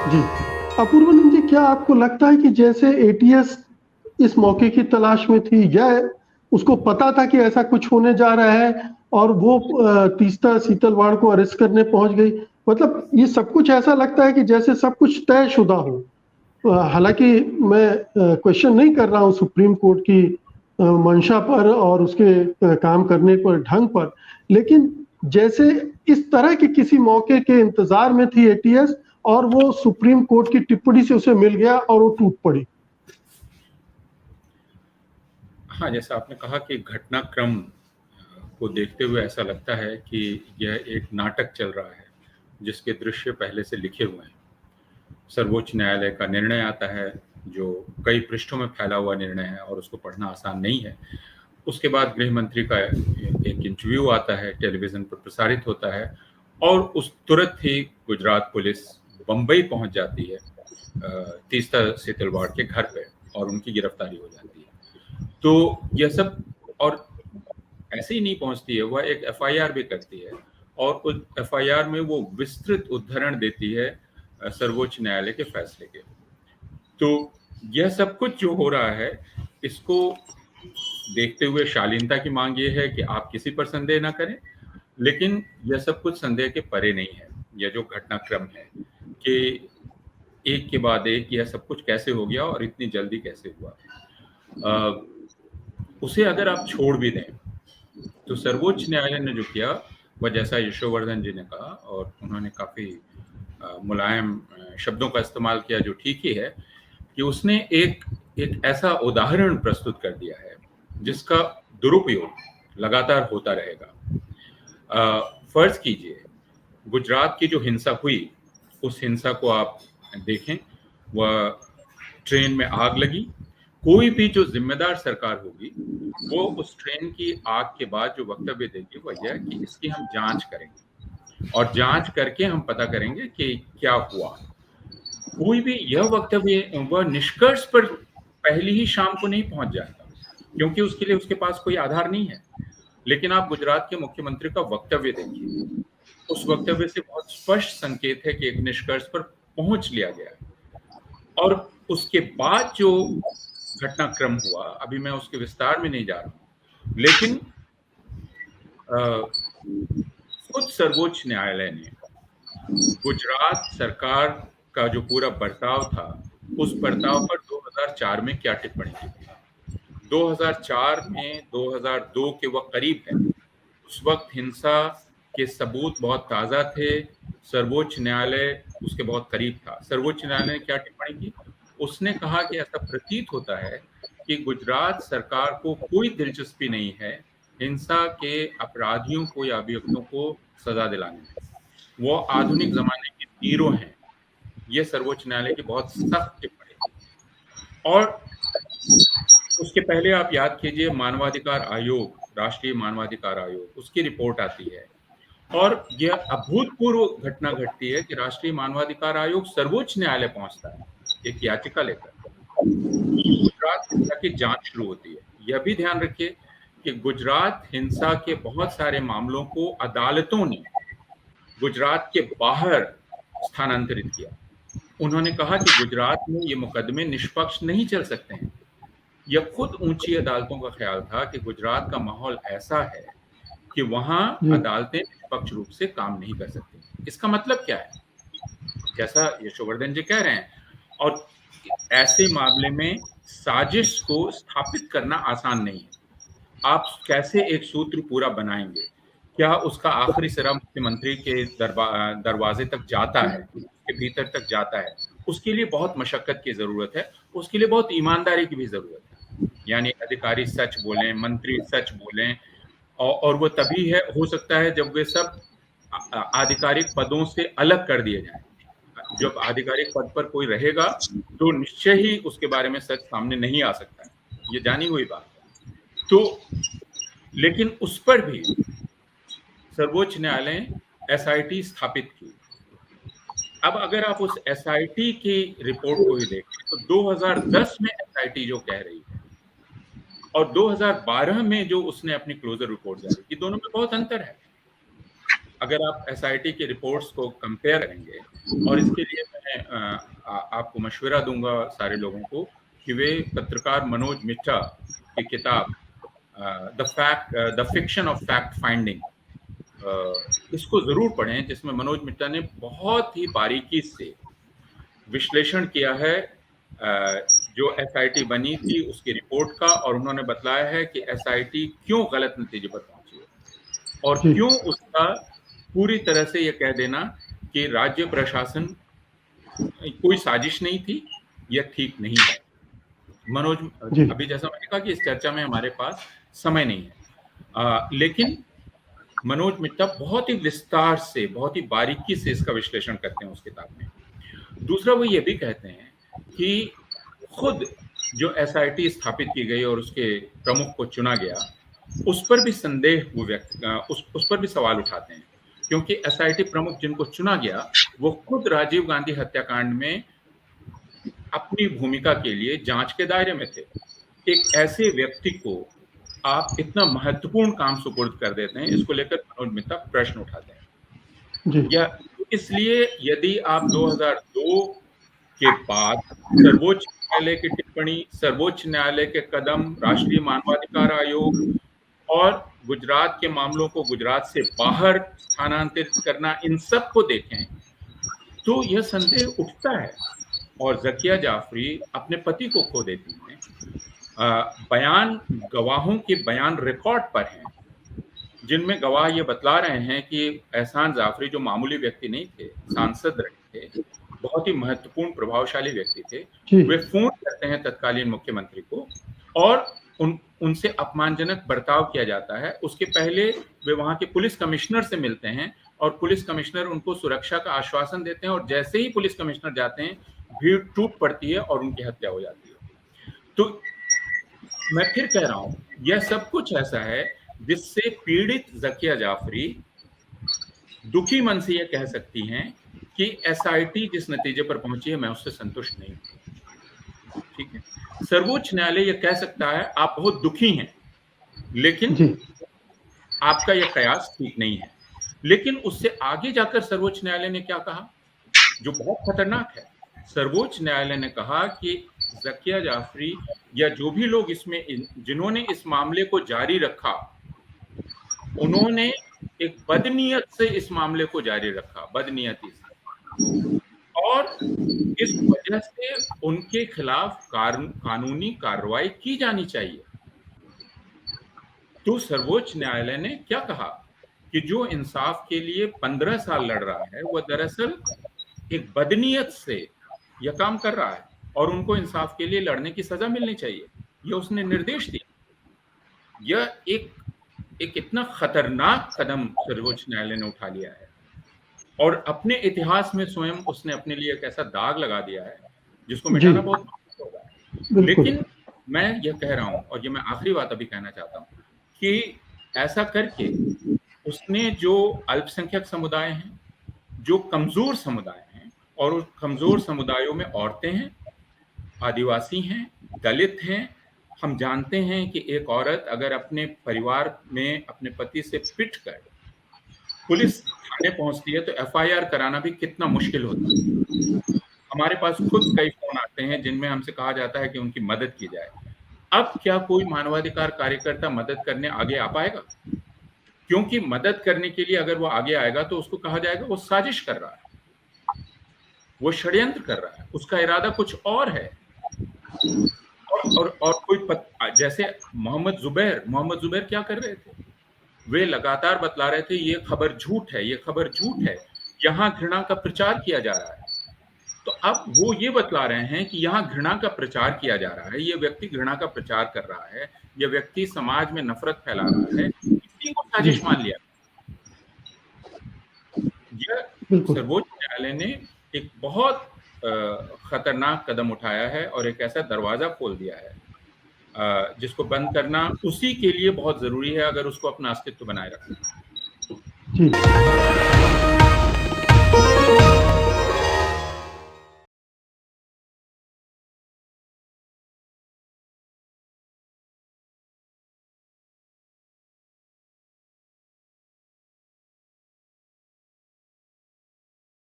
जी। अपूर्वानंद जी, क्या आपको लगता है कि जैसे एटीएस इस मौके की तलाश में थी, या उसको पता था कि ऐसा कुछ होने जा रहा है और वो तीस्ता सीतलवाड़ को अरेस्ट करने पहुंच गई? मतलब ये सब कुछ ऐसा लगता है कि जैसे सब कुछ तयशुदा हो। हालांकि मैं क्वेश्चन नहीं कर रहा हूं सुप्रीम कोर्ट की मंशा पर और उसके काम करने पर, ढंग पर, लेकिन जैसे इस तरह के किसी मौके के इंतजार में थी एटीएस और वो सुप्रीम कोर्ट की टिप्पणी से उसे मिल गया और वो टूट पड़ी। हाँ, जैसा आपने कहा कि घटनाक्रम को देखते हुए ऐसा लगता है कि यह एक नाटक चल रहा है, जिसके दृश्य पहले से लिखे हुए हैं। सर्वोच्च न्यायालय का निर्णय आता है, जो कई पृष्ठों में फैला हुआ निर्णय है और उसको पढ़ना आसान नहीं है। उसके बाद गृह मंत्री का एक इंटरव्यू आता है, टेलीविज़न पर प्रसारित होता है और उस तुरंत ही गुजरात पुलिस बम्बई पहुँच जाती है तीस्ता सीतलवाड़ के घर पे और उनकी गिरफ्तारी हो जाती है। तो यह सब और ऐसे ही नहीं पहुँचती है, वह एक एफआईआर भी करती है और उस एफआईआर में वो विस्तृत उद्धरण देती है सर्वोच्च न्यायालय के फैसले के। तो यह सब कुछ जो हो रहा है, इसको देखते हुए शालीनता की माँग ये है कि आप किसी पर संदेह ना करें, लेकिन यह सब कुछ संदेह के परे नहीं है। यह जो घटनाक्रम है कि एक के बाद एक यह सब कुछ कैसे हो गया और इतनी जल्दी कैसे हुआ। अ, उसे अगर आप छोड़ भी दें, तो सर्वोच्च न्यायालय ने जो किया, वह जैसा यशोवर्धन जी ने कहा और उन्होंने काफ़ी मुलायम शब्दों का इस्तेमाल किया, जो ठीक ही है, कि उसने एक एक ऐसा उदाहरण प्रस्तुत कर दिया है, जिसका दुरुपयोग लगातार होता रहेगा। फ़र्ज़ कीजिए, गुजरात की जो हिंसा हुई, उस हिंसा को आप देखें, वह ट्रेन में आग लगी, कोई भी जो ज़िम्मेदार सरकार होगी, वो उस ट्रेन की आग के बाद जो वक्तव्य देगी, वह यह है कि इसकी हम जाँच करेंगे और जाँच करके हम पता करेंगे कि क्या हुआ। कोई भी यह वक्तव्य वह निष्कर्ष पर पहली ही शाम को नहीं पहुँच जाता, क्योंकि उसके लिए उसके पास कोई आधार नहीं है। लेकिन आप गुजरात के मुख्यमंत्री का वक्तव्य देखिए, उस वक्तव्य से बहुत स्पष्ट संकेत है कि एक निष्कर्ष पर पहुँच लिया गया है और उसके बाद जो घटनाक्रम हुआ, अभी मैं उसके विस्तार में नहीं जा रहा हूँ, लेकिन अ, खुद सर्वोच्च न्यायालय ने गुजरात सरकार का जो पूरा बर्ताव था, उस बर्ताव पर 2004 में क्या टिप्पणी की थी। 2004 में 2002 के वक़्त करीब है, उस वक़्त हिंसा के सबूत बहुत ताज़ा थे, सर्वोच्च न्यायालय उसके बहुत करीब था। सर्वोच्च न्यायालय ने क्या टिप्पणी की? उसने कहा कि ऐसा प्रतीत होता है कि गुजरात सरकार को कोई दिलचस्पी नहीं है, हिंसा के अपराधियों को या अभियुक्तों को सज़ा दिलाने में। वो आधुनिक ज़माने के हीरो हैं। ये सर्वोच्च न्यायालय की बहुत सख्त टिप्पणी थी और उसके पहले आप याद कीजिए मानवाधिकार आयोग, राष्ट्रीय मानवाधिकार आयोग, उसकी रिपोर्ट आती है और यह अभूतपूर्व घटना घटती है कि राष्ट्रीय मानवाधिकार आयोग सर्वोच्च न्यायालय पहुंचता है, एक याचिका लेकर कि गुजरात हिंसा की जांच शुरू होती है। यह भी ध्यान रखिए कि गुजरात हिंसा के बहुत सारे मामलों को अदालतों ने गुजरात के बाहर स्थानांतरित किया। उन्होंने कहा कि गुजरात में ये मुकदमे निष्पक्ष नहीं चल सकते हैं। यह खुद ऊंची अदालतों का ख्याल था कि गुजरात का माहौल ऐसा है कि वहां जी। अदालतें निष्पक्ष रूप से काम नहीं कर सकती। इसका मतलब क्या है? जैसा यशोवर्धन जी कह रहे हैं और ऐसे मामले में साजिश को स्थापित करना आसान नहीं है। आप कैसे एक सूत्र पूरा बनाएंगे? क्या उसका आखिरी सिरा मुख्यमंत्री के दरवाजे तक जाता है, उसके भीतर तक जाता है? उसके लिए बहुत मशक्कत की ज़रूरत है, उसके लिए बहुत ईमानदारी की भी ज़रूरत है। यानी अधिकारी सच बोलें, मंत्री सच बोलें और वो तभी है हो सकता है जब वे सब आधिकारिक पदों से अलग कर दिए जाएँ। जब आधिकारिक पद पर कोई रहेगा, तो निश्चय ही उसके बारे में सच सामने नहीं आ सकता है। ये जानी हुई बात है। तो लेकिन उस पर भी सर्वोच्च न्यायालय ने एसआईटी स्थापित की। अब अगर आप उस एसआईटी की रिपोर्ट को ही देखें, तो 2010 में एसआईटी जो कह रही है और 2012 में जो उसने अपनी क्लोज़र रिपोर्ट जारी की, दोनों में बहुत अंतर है। अगर आप एसआईटी की रिपोर्ट्स को कंपेयर करेंगे, और इसके लिए मैं आपको मशवरा दूंगा सारे लोगों को कि वे पत्रकार मनोज मिश्रा की किताब the fiction of fact finding, इसको जरूर पढ़ें, जिसमें मनोज मिश्रा ने बहुत ही बारीकी से विश्लेषण किया है जो एसआईटी बनी थी उसकी रिपोर्ट का, और उन्होंने बताया है कि एसआईटी क्यों गलत नतीजे पर पहुंची है और जी। क्यों उसका पूरी तरह से यह कह देना कि राज्य प्रशासन कोई साजिश नहीं थी, यह ठीक नहीं है। मनोज, जी। अभी जैसा मैंने कहा कि इस चर्चा में हमारे पास समय नहीं है, लेकिन मनोज मित्ता बहुत ही विस्तार से, बहुत ही बारीकी से इसका विश्लेषण करते हैं उस किताब में। दूसरा, वो ये भी कहते हैं कि खुद जो एसआईटी स्थापित की गई और उसके प्रमुख को चुना गया, उस पर भी संदेह वो उस पर भी सवाल उठाते हैं, क्योंकि एसआईटी प्रमुख जिनको चुना गया वो खुद राजीव गांधी हत्याकांड में अपनी भूमिका के लिए जांच के दायरे में थे। एक ऐसे व्यक्ति को आप इतना महत्वपूर्ण काम सुपुर्द कर देते हैं, इसको लेकर मनोज मित्ता प्रश्न उठाते हैं। जी। या इसलिए यदि आप 2002 के बाद सर्वोच्च न्यायालय की टिप्पणी, सर्वोच्च न्यायालय के कदम, राष्ट्रीय मानवाधिकार आयोग और गुजरात के मामलों को गुजरात से बाहर स्थानांतरित करना, इन सब को देखें तो यह संदेह उठता है। और जकिया जाफरी अपने पति को खो देती हैं, बयान, गवाहों के बयान रिकॉर्ड पर हैं, जिनमें गवाह ये बतला रहे हैं कि एहसान जाफरी जो मामूली व्यक्ति नहीं थे, सांसद रहे थे, बहुत ही महत्वपूर्ण प्रभावशाली व्यक्ति थे, वे फोन करते हैं तत्कालीन मुख्यमंत्री को और उनसे अपमानजनक बर्ताव किया जाता है। उसके पहले वे वहां के पुलिस कमिश्नर से मिलते हैं और पुलिस कमिश्नर उनको सुरक्षा का आश्वासन देते हैं, और जैसे ही पुलिस कमिश्नर जाते हैं भीड़ टूट पड़ती है और उनकी हत्या हो जाती है। तो मैं फिर कह रहा हूं, यह सब कुछ ऐसा है जिससे पीड़ित जकिया जाफरी दुखी मन से यह कह सकती हैं कि एसआईटी जिस नतीजे पर पहुंची है मैं उससे संतुष्ट नहीं हूं। ठीक है, सर्वोच्च न्यायालय यह कह सकता है आप बहुत दुखी हैं, लेकिन आपका यह कयास ठीक नहीं है। लेकिन उससे आगे जाकर सर्वोच्च न्यायालय ने क्या कहा, जो बहुत खतरनाक है। सर्वोच्च न्यायालय ने कहा कि जकिया जाफरी या जो भी लोग इसमें जिन्होंने इस मामले को जारी रखा, उन्होंने एक बदनीयत से इस मामले को जारी रखा, बदनीयती से, और इस वजह से उनके खिलाफ कानूनी कार्रवाई की जानी चाहिए। तो सर्वोच्च न्यायालय ने क्या कहा कि जो इंसाफ के लिए 15 साल लड़ रहा है वह दरअसल एक बदनीयत से यह काम कर रहा है और उनको इंसाफ के लिए लड़ने की सजा मिलनी चाहिए, यह उसने निर्देश दिया। यह एक इतना खतरनाक कदम सर्वोच्च न्यायालय ने उठा लिया है और अपने इतिहास में स्वयं उसने अपने लिए एक ऐसा दाग लगा दिया है जिसको मिटाना बहुत मुश्किल होगा। लेकिन मैं यह कह रहा हूं, और ये मैं आखिरी बात अभी कहना चाहता हूं, कि ऐसा करके उसने जो अल्पसंख्यक समुदाय हैं, जो कमजोर समुदाय हैं, और उस कमजोर समुदायों में औरतें हैं, आदिवासी हैं, दलित हैं, हम जानते हैं कि एक औरत अगर अपने परिवार में अपने पति से पिटकर पुलिस थाने पहुंचती है तो एफआईआर कराना भी कितना मुश्किल होता है। हमारे पास खुद कई फोन आते हैं जिनमें हमसे कहा जाता है कि उनकी मदद की जाए। अब क्या कोई मानवाधिकार कार्यकर्ता मदद करने आगे आ पाएगा? क्योंकि मदद करने के लिए अगर वो आगे आएगा तो उसको कहा जाएगा वो साजिश कर रहा है, वो षड्यंत्र कर रहा है, उसका इरादा कुछ और है। और कोई जैसे मोहम्मद जुबैर क्या कर रहे थे? वे लगातार बतला रहे थे ये खबर झूठ है, ये खबर झूठ है, यहाँ घृणा का प्रचार किया जा रहा है। तो अब वो ये बतला रहे हैं कि यहाँ घृणा का प्रचार किया जा रहा है, ये व्यक्ति घृणा का प्रचार कर रहा है, ये व्यक्ति समाज में नफरत फैला रहा है, इसी को साजिश मान लिया। यह सर्वोच्च न्यायालय ने एक बहुत खतरनाक कदम उठाया है और एक ऐसा दरवाजा खोल दिया है जिसको बंद करना उसी के लिए बहुत जरूरी है अगर उसको अपना अस्तित्व बनाए रखना।